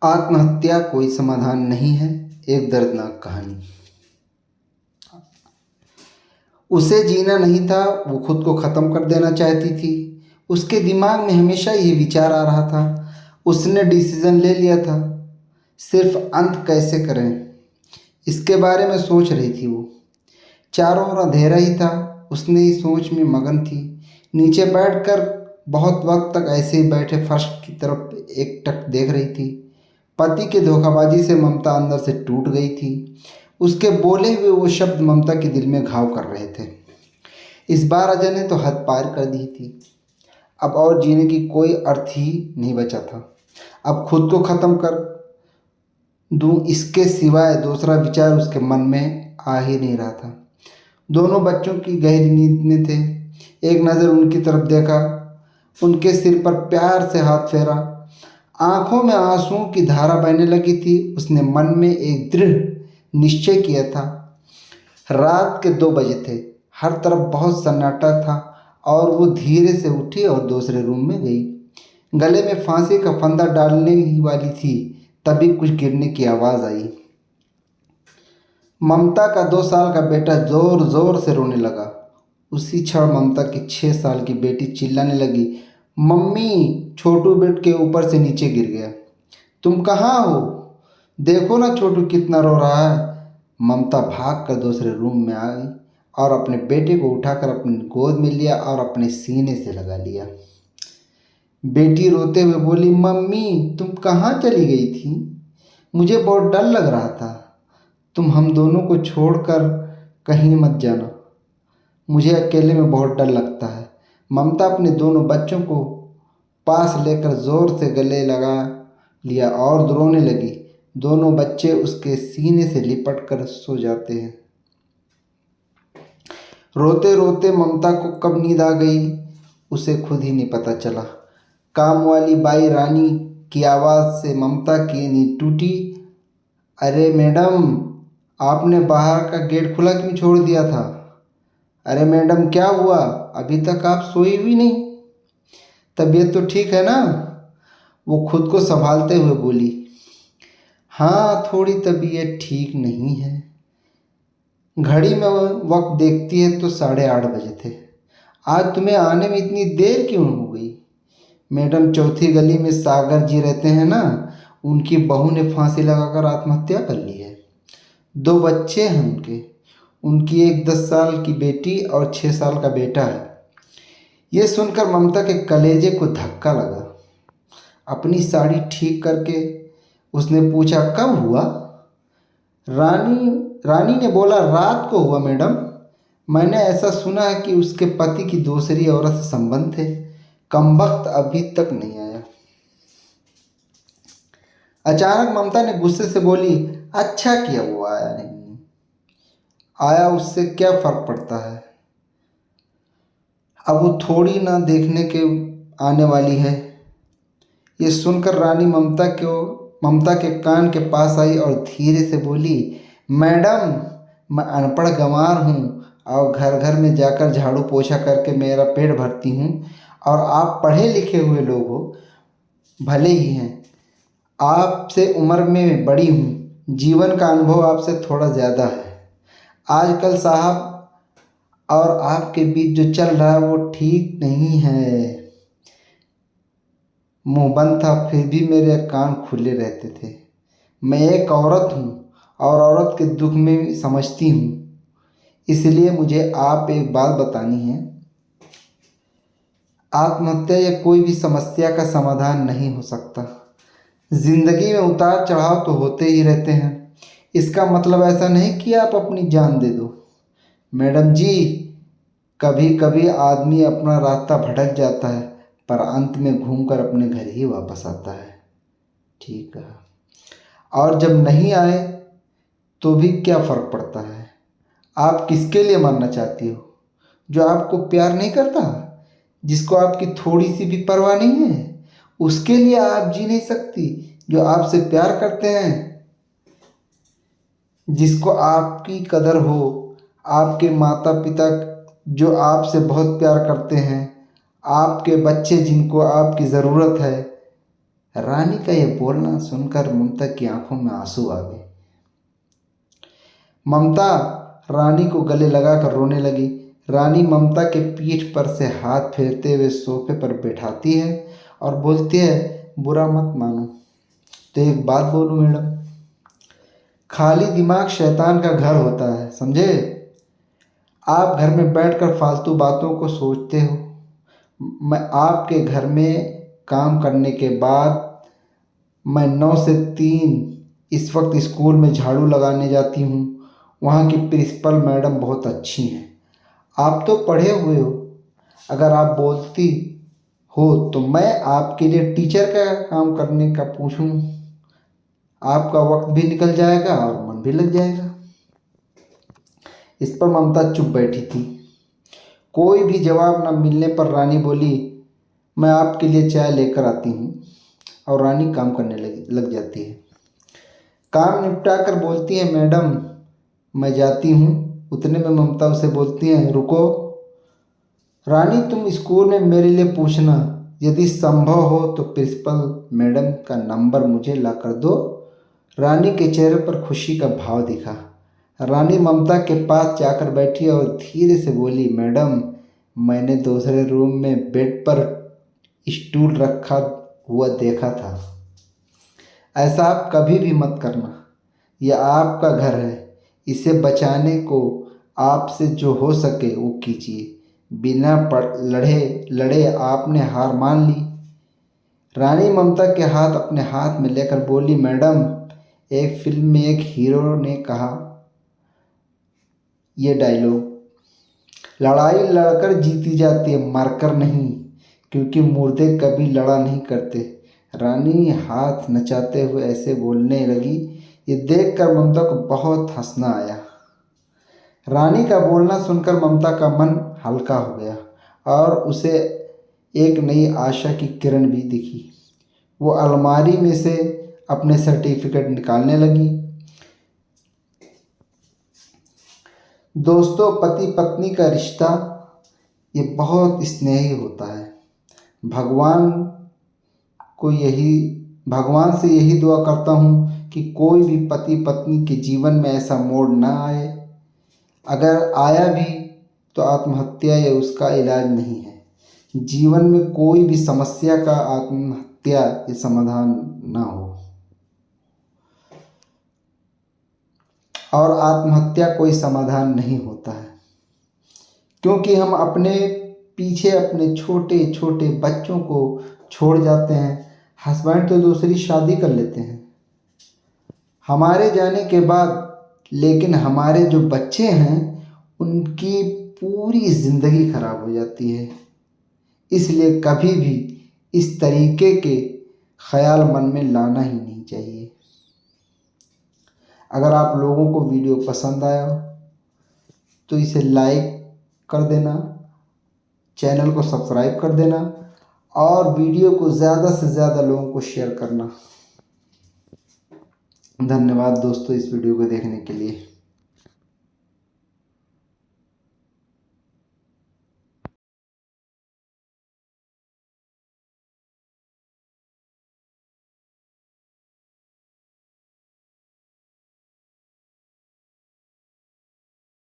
आत्महत्या कोई समाधान नहीं है। एक दर्दनाक कहानी। उसे जीना नहीं था, वो खुद को ख़त्म कर देना चाहती थी। उसके दिमाग में हमेशा ये विचार आ रहा था। उसने डिसीज़न ले लिया था, सिर्फ अंत कैसे करें इसके बारे में सोच रही थी वो। चारों ओर अंधेरा ही था, उसने इस सोच में मगन थी। नीचे बैठकर बहुत वक्त तक ऐसे ही बैठे फर्श की तरफ एकटक देख रही थी। पति के धोखाबाजी से ममता अंदर से टूट गई थी। उसके बोले हुए वो शब्द ममता के दिल में घाव कर रहे थे। इस बार अजय ने तो हद पार कर दी थी। अब और जीने की कोई अर्थ ही नहीं बचा था। अब खुद को ख़त्म कर दूं, इसके सिवाय दूसरा विचार उसके मन में आ ही नहीं रहा था। दोनों बच्चों की गहरी नींद में थे। एक नज़र उनकी तरफ देखा, उनके सिर पर प्यार से हाथ फेरा। आंखों में आंसुओं की धारा बहने लगी थी। उसने मन में एक दृढ़ निश्चय किया था। रात के 2 बजे थे, हर तरफ बहुत सन्नाटा था और वो धीरे से उठी और दूसरे रूम में गई। गले में फांसी का फंदा डालने ही वाली थी, तभी कुछ गिरने की आवाज़ आई। ममता का 2 साल का बेटा जोर जोर से रोने लगा। उसी क्षण ममता की 6 साल की बेटी चिल्लाने लगी, मम्मी! छोटू बेड के ऊपर से नीचे गिर गया। तुम कहाँ हो? देखो ना छोटू कितना रो रहा है। ममता भाग कर दूसरे रूम में आई और अपने बेटे को उठाकर अपनी गोद में लिया और अपने सीने से लगा लिया। बेटी रोते हुए बोली, मम्मी तुम कहाँ चली गई थी? मुझे बहुत डर लग रहा था। तुम हम दोनों को छोड़कर कहीं मत जाना, मुझे अकेले में बहुत डर लगता है। ममता अपने दोनों बच्चों को पास लेकर जोर से गले लगा लिया और रोने लगी। दोनों बच्चे उसके सीने से लिपट कर सो जाते हैं। रोते रोते ममता को कब नींद आ गई उसे खुद ही नहीं पता चला। काम वाली बाई रानी की आवाज़ से ममता की नींद टूटी। अरे मैडम, आपने बाहर का गेट खुला क्यों छोड़ दिया था? अरे मैडम क्या हुआ? अभी तक आप सोई हुई नहीं? तबीयत तो ठीक है ना? वो खुद को संभालते हुए बोली, हाँ थोड़ी तबीयत ठीक नहीं है। घड़ी में वक्त देखती है तो 8:30 बजे थे। आज तुम्हें आने में इतनी देर क्यों हो गई? मैडम, चौथी गली में सागर जी रहते हैं ना, उनकी बहू ने फांसी लगाकर आत्महत्या कर ली है। 2 बच्चे हैं उनकी एक 10 साल की बेटी और 6 साल का बेटा है। ये सुनकर ममता के कलेजे को धक्का लगा। अपनी साड़ी ठीक करके उसने पूछा, कब हुआ? रानी ने बोला, रात को हुआ मैडम। मैंने ऐसा सुना है कि उसके पति की दूसरी औरत से संबंध थे। कमबख्त अभी तक नहीं आया। अचानक ममता ने गुस्से से बोली, अच्छा किया वो आया नहीं। आया उससे क्या फर्क पड़ता है? अब वो थोड़ी ना देखने के आने वाली है। ये सुनकर रानी ममता के कान के पास आई और धीरे से बोली, मैडम मैं अनपढ़ गंवार हूँ और घर घर में जाकर झाड़ू पोछा करके मेरा पेट भरती हूँ, और आप पढ़े लिखे हुए लोग हो, भले ही हैं। आपसे उम्र में बड़ी हूँ, जीवन का अनुभव आपसे थोड़ा ज़्यादा है। आजकल साहब और आपके बीच जो चल रहा है वो ठीक नहीं है। मुंह बंद था फिर भी मेरे कान खुले रहते थे। मैं एक औरत हूँ और औरत के दुख में समझती हूँ, इसलिए मुझे आप एक बात बतानी है। आत्महत्या या कोई भी समस्या का समाधान नहीं हो सकता। जिंदगी में उतार चढ़ाव तो होते ही रहते हैं। इसका मतलब ऐसा नहीं कि आप अपनी जान दे दो। मैडम जी, कभी कभी आदमी अपना रास्ता भटक जाता है पर अंत में घूमकर अपने घर ही वापस आता है। ठीक है, और जब नहीं आए तो भी क्या फ़र्क पड़ता है? आप किसके लिए मरना चाहती हो? जो आपको प्यार नहीं करता, जिसको आपकी थोड़ी सी भी परवाह नहीं है, उसके लिए आप जी नहीं सकती? जो आपसे प्यार करते हैं, जिसको आपकी कदर हो, आपके माता पिता जो आपसे बहुत प्यार करते हैं, आपके बच्चे जिनको आपकी ज़रूरत है रानी का यह बोलना सुनकर ममता की आंखों में आंसू आ गए। ममता रानी को गले लगाकर रोने लगी। रानी ममता के पीठ पर से हाथ फेरते हुए सोफे पर बैठाती है और बोलती है, बुरा मत मानो तो एक बात बोलूं मैडम, खाली दिमाग शैतान का घर होता है, समझे? आप घर में बैठकर फालतू बातों को सोचते हो। मैं आपके घर में काम करने के बाद मैं 9 से 3 इस वक्त स्कूल में झाड़ू लगाने जाती हूँ। वहाँ की प्रिंसिपल मैडम बहुत अच्छी हैं। आप तो पढ़े हुए हो, अगर आप बोलती हो तो मैं आपके लिए टीचर का काम करने का पूछूं। आपका वक्त भी निकल जाएगा और मन भी लग जाएगा। इस पर ममता चुप बैठी थी। कोई भी जवाब न मिलने पर रानी बोली, मैं आपके लिए चाय लेकर आती हूँ। और रानी काम करने लग जाती है। काम निपटा कर बोलती है, मैडम मैं जाती हूँ। उतने में ममता उसे बोलती है, रुको रानी, तुम स्कूल में मेरे लिए पूछना, यदि संभव हो तो प्रिंसिपल मैडम का नंबर मुझे ला कर दो। रानी के चेहरे पर खुशी का भाव दिखा। रानी ममता के पास जाकर बैठी और धीरे से बोली, मैडम मैंने दूसरे रूम में बेड पर स्टूल रखा हुआ देखा था। ऐसा आप कभी भी मत करना। यह आपका घर है, इसे बचाने को आपसे जो हो सके वो कीजिए। बिना लड़े आपने हार मान ली। रानी ममता के हाथ अपने हाथ में लेकर बोली, मैडम एक फिल्म में एक हीरो ने कहा ये डायलॉग, लड़ाई लड़कर जीती जाती है, मरकर नहीं, क्योंकि मुर्दे कभी लड़ा नहीं करते। रानी हाथ नचाते हुए ऐसे बोलने लगी। ये देखकर ममता को बहुत हंसना आया। रानी का बोलना सुनकर ममता का मन हल्का हो गया और उसे एक नई आशा की किरण भी दिखी। वो अलमारी में से अपने सर्टिफिकेट निकालने लगी। दोस्तों, पति पत्नी का रिश्ता ये बहुत स्नेही होता है। भगवान से यही दुआ करता हूँ कि कोई भी पति पत्नी के जीवन में ऐसा मोड़ ना आए। अगर आया भी तो आत्महत्या या उसका इलाज नहीं है। जीवन में कोई भी समस्या का आत्महत्या या समाधान ना हो। और आत्महत्या कोई समाधान नहीं होता है, क्योंकि हम अपने पीछे अपने छोटे छोटे बच्चों को छोड़ जाते हैं। हस्बैंड तो दूसरी शादी कर लेते हैं हमारे जाने के बाद, लेकिन हमारे जो बच्चे हैं उनकी पूरी ज़िंदगी खराब हो जाती है। इसलिए कभी भी इस तरीके के ख्याल मन में लाना ही नहीं चाहिए। अगर आप लोगों को वीडियो पसंद आया तो इसे लाइक कर देना, चैनल को सब्सक्राइब कर देना और वीडियो को ज़्यादा से ज़्यादा लोगों को शेयर करना। धन्यवाद दोस्तों इस वीडियो को देखने के लिए।